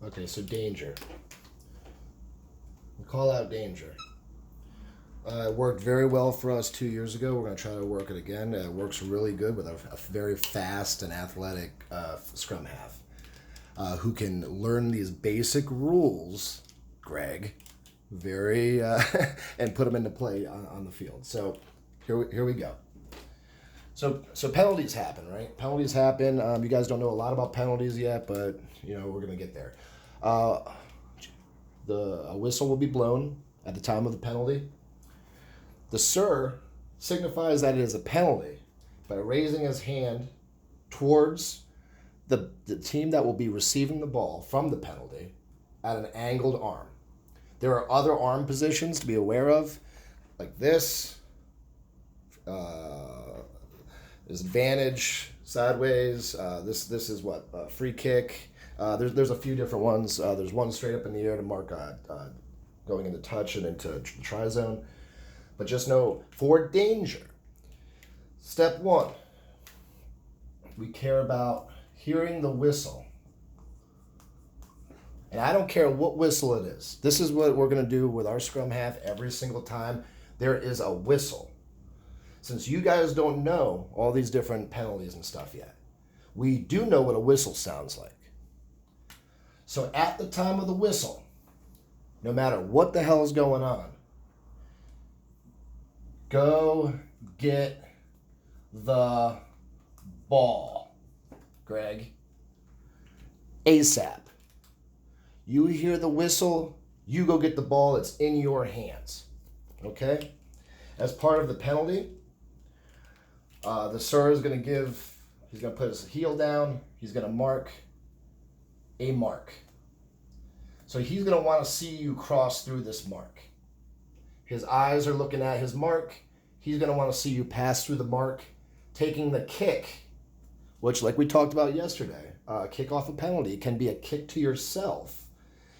Okay, so danger. We call out danger. It worked very well for us 2 years ago. We're going to try to work it again. It works really good with a very fast and athletic scrum half who can learn these basic rules, Greg, very and put them into play on the field. So here we go. So penalties happen, right? Penalties happen. You guys don't know a lot about penalties yet, but we're gonna get there. A whistle will be blown at the time of the penalty. The sir signifies that it is a penalty by raising his hand towards the team that will be receiving the ball from the penalty at an angled arm. There are other arm positions to be aware of, like this. There's advantage, sideways. This is what free kick. There's a few different ones. There's one straight up in the air to mark going into touch and into the try zone. But just know, for danger, step one, we care about hearing the whistle. And I don't care what whistle it is. This is what we're going to do with our scrum half every single time there is a whistle. Since you guys don't know all these different penalties and stuff yet, we do know what a whistle sounds like. So at the time of the whistle, no matter what the hell is going on, go get the ball, Greg. ASAP. You hear the whistle, you go get the ball. It's in your hands. Okay? As part of the penalty, the sir is going to he's going to put his heel down. He's going to mark a mark. So he's going to want to see you cross through this mark. His eyes are looking at his mark. He's going to want to see you pass through the mark, taking the kick, which, like we talked about yesterday, kick off a penalty can be a kick to yourself,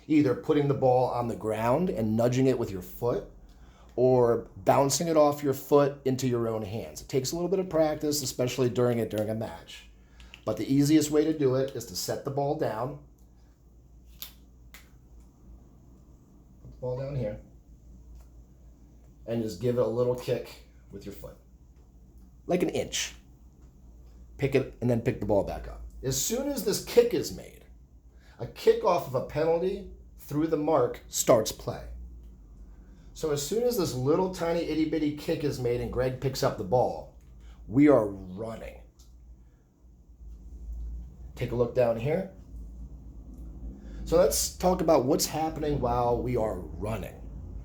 either putting the ball on the ground and nudging it with your foot, or bouncing it off your foot into your own hands. It takes a little bit of practice, especially during a match. But the easiest way to do it is to set the ball down. Put the ball down here. And just give it a little kick with your foot. Like an inch. Pick it and then pick the ball back up. As soon as this kick is made, a kickoff of a penalty through the mark starts play. So as soon as this little tiny itty bitty kick is made and Greg picks up the ball, we are running. Take a look down here. So let's talk about what's happening while we are running,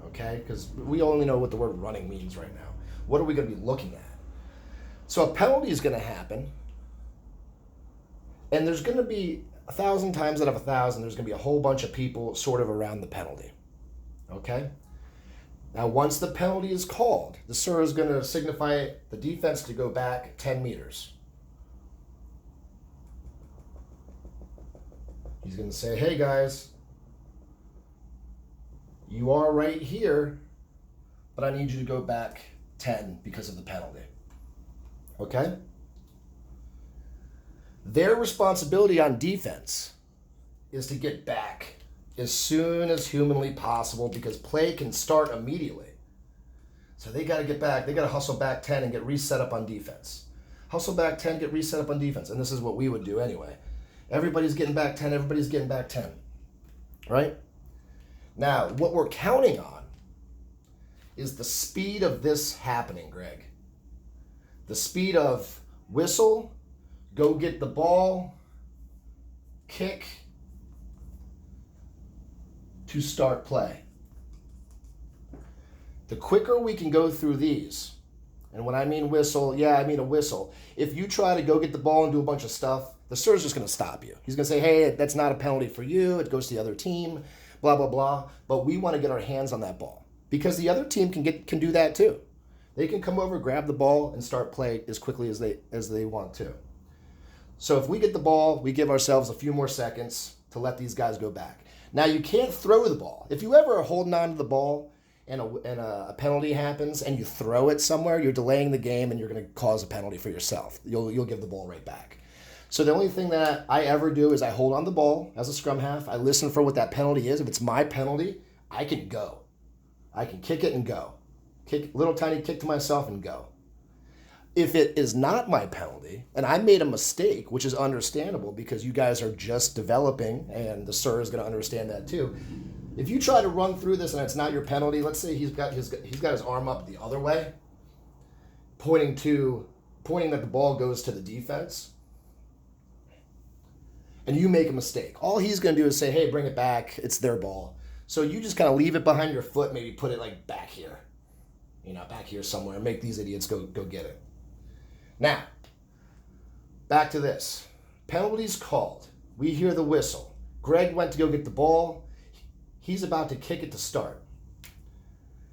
okay? Because we only know what the word running means right now. What are we going to be looking at? So a penalty is going to happen, and there's going to be 1,000 times out of 1,000, there's going to be a whole bunch of people sort of around the penalty, okay? Now, once the penalty is called, the sir is going to signify the defense to go back 10 meters. He's going to say, hey, guys, you are right here, but I need you to go back 10 because of the penalty. Okay? Their responsibility on defense is to get back as soon as humanly possible because play can start immediately. So they got to get back. They got to hustle back 10 and get reset up on defense. Hustle back 10, get reset up on defense. And this is what we would do anyway. Everybody's getting back 10. Everybody's getting back 10. Right? Now, what we're counting on is the speed of this happening, Greg. The speed of whistle, go get the ball, kick, to start play. The quicker we can go through these, and when I mean whistle, I mean a whistle. If you try to go get the ball and do a bunch of stuff, the sir's just going to stop you. He's going to say, hey, that's not a penalty for you. It goes to the other team, blah, blah, blah. But we want to get our hands on that ball because the other team can do that too. They can come over, grab the ball, and start play as quickly as they want to. So if we get the ball, we give ourselves a few more seconds to let these guys go back. Now, you can't throw the ball. If you ever are holding on to the ball and a penalty happens and you throw it somewhere, you're delaying the game and you're going to cause a penalty for yourself. You'll give the ball right back. So the only thing that I ever do is I hold on the ball as a scrum half. I listen for what that penalty is. If it's my penalty, I can go. I can kick it and go. Kick, little tiny kick to myself and go. If it is not my penalty, and I made a mistake, which is understandable because you guys are just developing, and the sir is going to understand that too. If you try to run through this and it's not your penalty, let's say he's got his arm up the other way, pointing that the ball goes to the defense, and you make a mistake. All he's going to do is say, hey, bring it back. It's their ball. So you just kind of leave it behind your foot, maybe put it like back here, back here somewhere, and make these idiots go get it. Now, back to this. Penalties called. We hear the whistle. Greg went to go get the ball. He's about to kick it to start.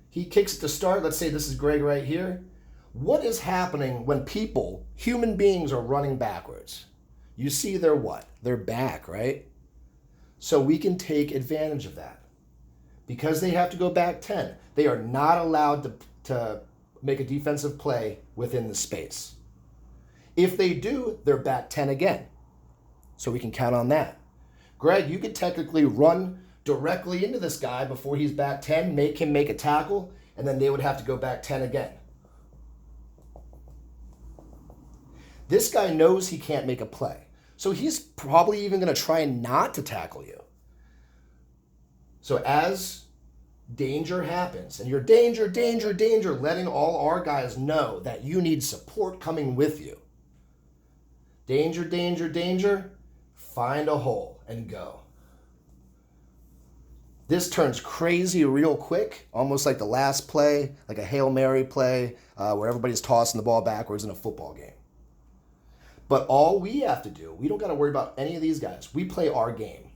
He kicks it to start. Let's say this is Greg right here. What is happening when people, human beings, are running backwards? You see they're what? They're back, right? So we can take advantage of that. Because they have to go back 10, they are not allowed to make a defensive play within the space. If they do, they're back 10 again. So we can count on that. Greg, you could technically run directly into this guy before he's back 10, make him make a tackle, and then they would have to go back 10 again. This guy knows he can't make a play. So he's probably even going to try not to tackle you. So as danger happens, and you're danger, letting all our guys know that you need support coming with you. Danger, find a hole and go. This turns crazy real quick, almost like the last play, like a Hail Mary play, where everybody's tossing the ball backwards in a football game. But all we have to do, we don't got to worry about any of these guys. We play our game.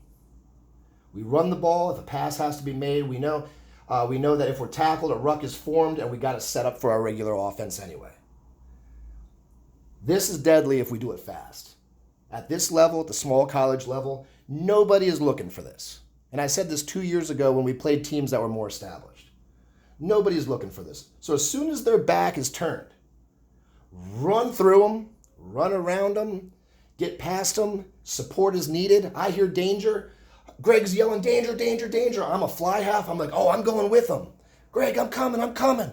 We run the ball. If a pass has to be made, we know that if we're tackled, a ruck is formed, and we got to set up for our regular offense anyway. This is deadly if we do it fast. At this level, at the small college level, nobody is looking for this. And I said this 2 years ago when we played teams that were more established. Nobody's looking for this. So as soon as their back is turned, run through them, run around them, get past them, support is needed. I hear danger. Greg's yelling, danger. I'm a fly half. I'm like, oh, I'm going with him. Greg, I'm coming.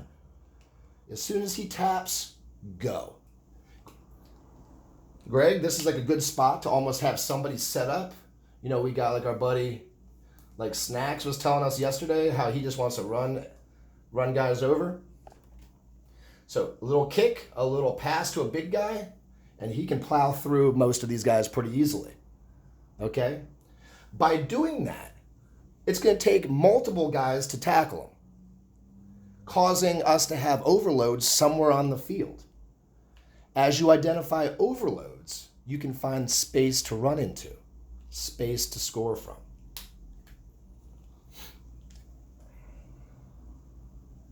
As soon as he taps, go. Greg, this is like a good spot to almost have somebody set up. We got like our buddy, like Snacks was telling us yesterday how he just wants to run guys over. So a little kick, a little pass to a big guy, and he can plow through most of these guys pretty easily. Okay? By doing that, it's going to take multiple guys to tackle him, causing us to have overloads somewhere on the field. As you identify overloads, you can find space to run into, space to score from.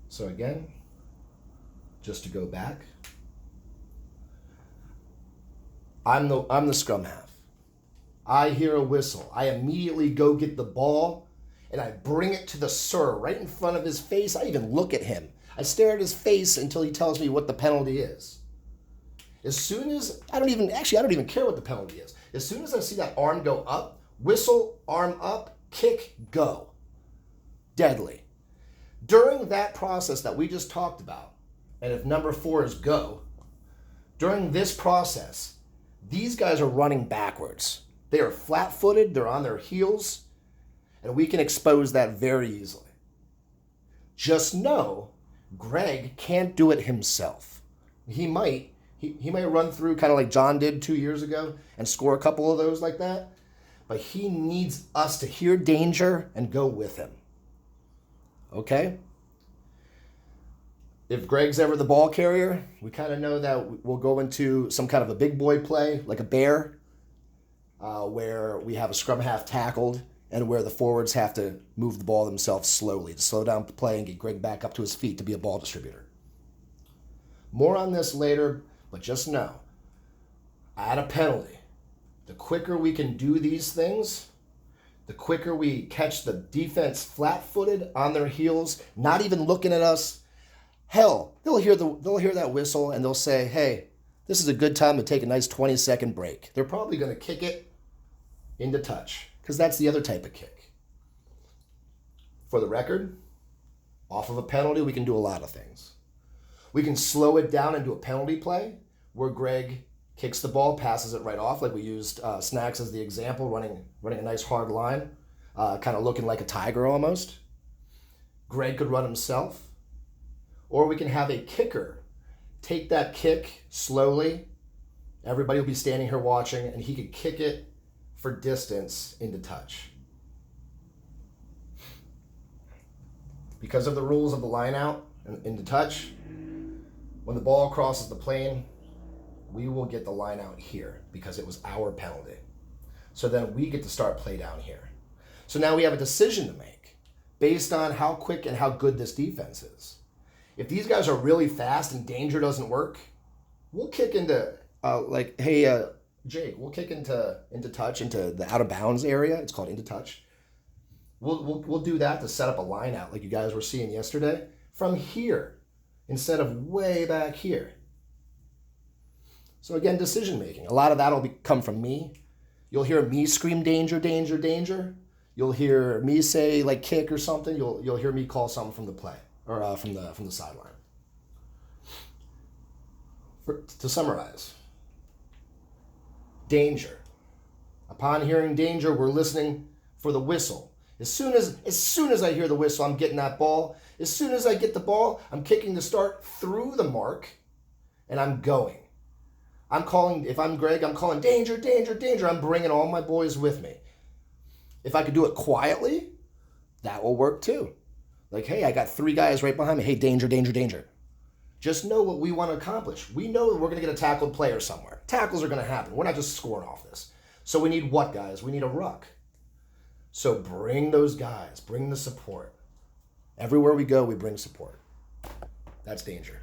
So again, just to go back, I'm the scrum half. I hear a whistle. I immediately go get the ball and I bring it to the sir right in front of his face. I even look at him. I stare at his face until he tells me what the penalty is. As soon as, I don't even care what the penalty is. As soon as I see that arm go up, whistle, arm up, kick, go. Deadly. During that process that we just talked about, and if number 4 is go, during this process, these guys are running backwards. They are flat-footed, they're on their heels, and we can expose that very easily. Just know, Greg can't do it himself. He might run through kind of like John did 2 years ago and score a couple of those like that, but he needs us to hear danger and go with him. Okay? If Greg's ever the ball carrier, we kind of know that we'll go into some kind of a big boy play, like a bear, where we have a scrum half tackled and where the forwards have to move the ball themselves slowly to slow down the play and get Greg back up to his feet to be a ball distributor. More on this later, but just know, at a penalty, the quicker we can do these things, the quicker we catch the defense flat-footed on their heels, not even looking at us. Hell, they'll hear that whistle and they'll say, hey, this is a good time to take a nice 20-second break. They're probably going to kick it into touch because that's the other type of kick. For the record, off of a penalty, we can do a lot of things. We can slow it down and do a penalty play where Greg kicks the ball, passes it right off, like we used Snacks as the example, running a nice hard line, kind of looking like a tiger almost. Greg could run himself. Or we can have a kicker take that kick slowly. Everybody will be standing here watching, and he could kick it for distance into touch. Because of the rules of the line out and into touch, when the ball crosses the plane, we will get the line out here because it was our penalty. So then we get to start play down here. So now we have a decision to make based on how quick and how good this defense is. If these guys are really fast and danger doesn't work, we'll kick into, Jake, we'll kick into touch, into the out of bounds area. It's called into touch. We'll do that to set up a line out like you guys were seeing yesterday from here instead of way back here. So again, decision making. A lot of that will come from me. You'll hear me scream danger, danger, danger. You'll hear me say like kick or something. You'll hear me call something from the play or from the sideline. To summarize, danger. Upon hearing danger, we're listening for the whistle. As soon as I hear the whistle, I'm getting that ball. As soon as I get the ball, I'm kicking the start through the mark, and I'm going. I'm calling, if I'm Greg, I'm calling danger, danger, danger. I'm bringing all my boys with me. If I could do it quietly, that will work too. Like, hey, I got 3 guys right behind me. Hey, danger, danger, danger. Just know what we want to accomplish. We know that we're going to get a tackled player somewhere. Tackles are going to happen. We're not just scoring off this. So we need what, guys? We need a ruck. So bring those guys. Bring the support. Everywhere we go, we bring support. That's danger.